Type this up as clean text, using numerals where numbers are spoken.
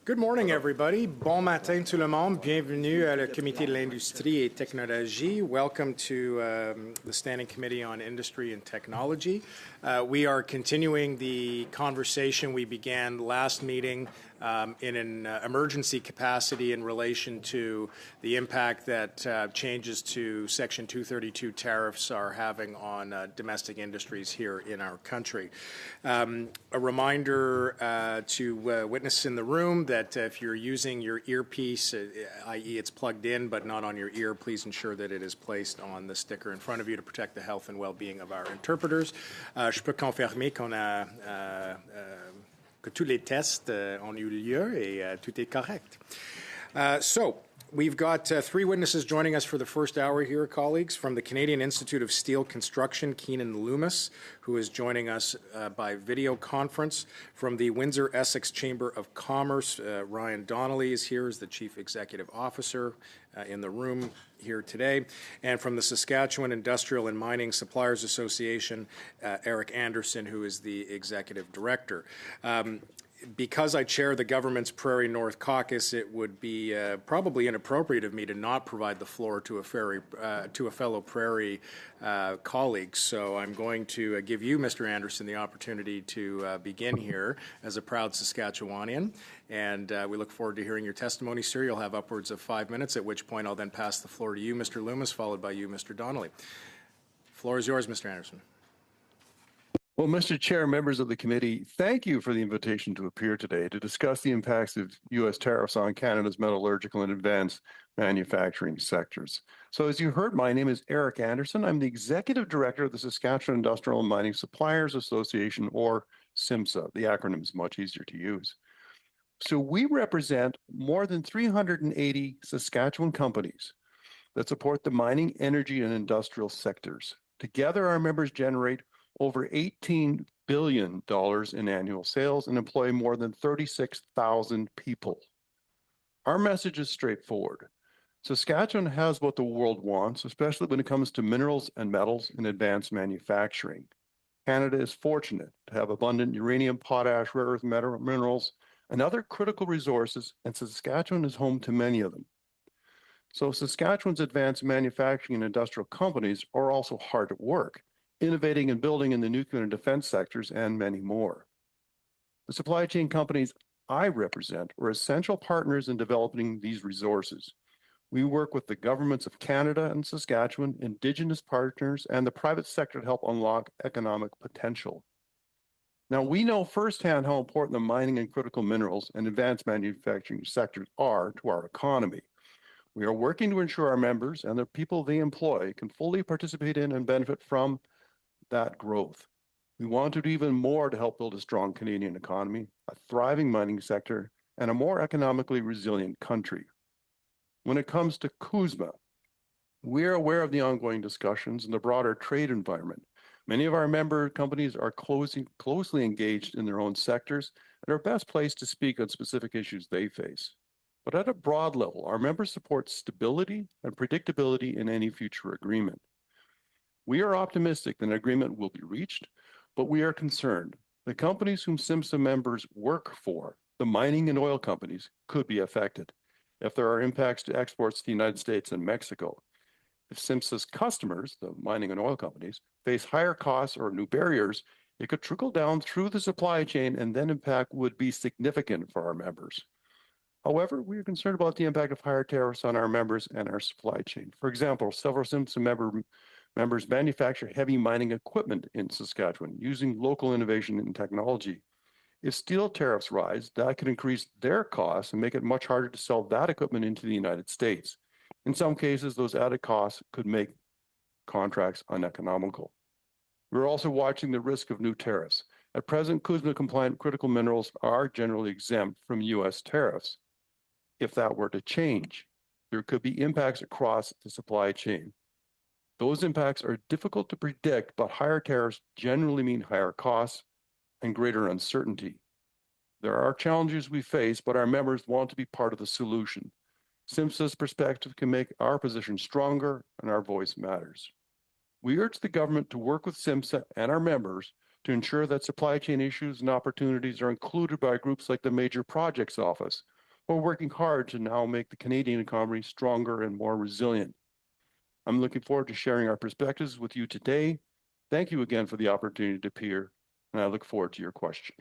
Good morning, everybody. Bon matin, tout le monde. Bienvenue à le Comité de l'Industrie et Technologie. Welcome to the Standing Committee on Industry and Technology. We are continuing the conversation we began last meeting in an emergency capacity in relation to the impact that changes to Section 232 tariffs are having on domestic industries here in our country. A reminder to witnesses in the room that if you're using your earpiece, i.e. it's plugged in but not on your ear, please ensure that it is placed on the sticker in front of you to protect the health and well-being of our interpreters. Je peux confirmer que tous les tests ont eu lieu et tout est correct. So we've got three witnesses joining us for the first hour here, colleagues, from the Canadian Institute of Steel Construction, Keenan Loomis, who is joining us by video conference. From the Windsor-Essex Chamber of Commerce, Ryan Donnelly is here as the Chief Executive Officer in the room here today. And from the Saskatchewan Industrial and Mining Suppliers Association, Eric Anderson, who is the Executive Director. Because I chair the government's Prairie North Caucus, it would be probably inappropriate of me to not provide the floor to a fellow Prairie colleague. So I'm going to give you, Mr. Anderson, the opportunity to begin here as a proud Saskatchewanian. And we look forward to hearing your testimony, sir. You'll have upwards of 5 minutes, at which point I'll then pass the floor to you, Mr. Loomis, followed by you, Mr. Donnelly. The floor is yours, Mr. Anderson. Well, Mr. Chair, members of the committee, thank you for the invitation to appear today to discuss the impacts of U.S. tariffs on Canada's metallurgical and advanced manufacturing sectors. So as you heard, my name is Eric Anderson. I'm the Executive Director of the Saskatchewan Industrial and Mining Suppliers Association, or SIMSA. The acronym is much easier to use. So we represent more than 380 Saskatchewan companies that support the mining, energy, and industrial sectors. Together, our members generate over $18 billion in annual sales and employ more than 36,000 people. Our message is straightforward. Saskatchewan has what the world wants, especially when it comes to minerals and metals in advanced manufacturing. Canada is fortunate to have abundant uranium, potash, rare earth minerals, and other critical resources, and Saskatchewan is home to many of them. So Saskatchewan's advanced manufacturing and industrial companies are also hard at work, innovating and building in the nuclear and defense sectors, and many more. The supply chain companies I represent are essential partners in developing these resources. We work with the governments of Canada and Saskatchewan, Indigenous partners, and the private sector to help unlock economic potential. Now, we know firsthand how important the mining and critical minerals and advanced manufacturing sectors are to our economy. We are working to ensure our members and the people they employ can fully participate in and benefit from that growth. We want to do even more to help build a strong Canadian economy, a thriving mining sector, and a more economically resilient country. When it comes to CUSMA, we are aware of the ongoing discussions in the broader trade environment. Many of our member companies are closely engaged in their own sectors and are best placed to speak on specific issues they face. But at a broad level, our members support stability and predictability in any future agreement. We are optimistic that an agreement will be reached, but we are concerned. The companies whom SIMSA members work for, the mining and oil companies, could be affected if there are impacts to exports to the United States and Mexico. If SIMSA's customers, the mining and oil companies, face higher costs or new barriers, it could trickle down through the supply chain, and then impact would be significant for our members. However, we are concerned about the impact of higher tariffs on our members and our supply chain. For example, several SIMSA members manufacture heavy mining equipment in Saskatchewan using local innovation and technology. If steel tariffs rise, that could increase their costs and make it much harder to sell that equipment into the United States. In some cases, those added costs could make contracts uneconomical. We're also watching the risk of new tariffs. At present, CUSMA-compliant critical minerals are generally exempt from U.S. tariffs. If that were to change, there could be impacts across the supply chain. Those impacts are difficult to predict, but higher tariffs generally mean higher costs and greater uncertainty. There are challenges we face, but our members want to be part of the solution. SIMSA's perspective can make our position stronger, and our voice matters. We urge the government to work with SIMSA and our members to ensure that supply chain issues and opportunities are included by groups like the Major Projects Office, we're working hard to now make the Canadian economy stronger and more resilient. I'm looking forward to sharing our perspectives with you today. Thank you again for the opportunity to appear, and I look forward to your questions.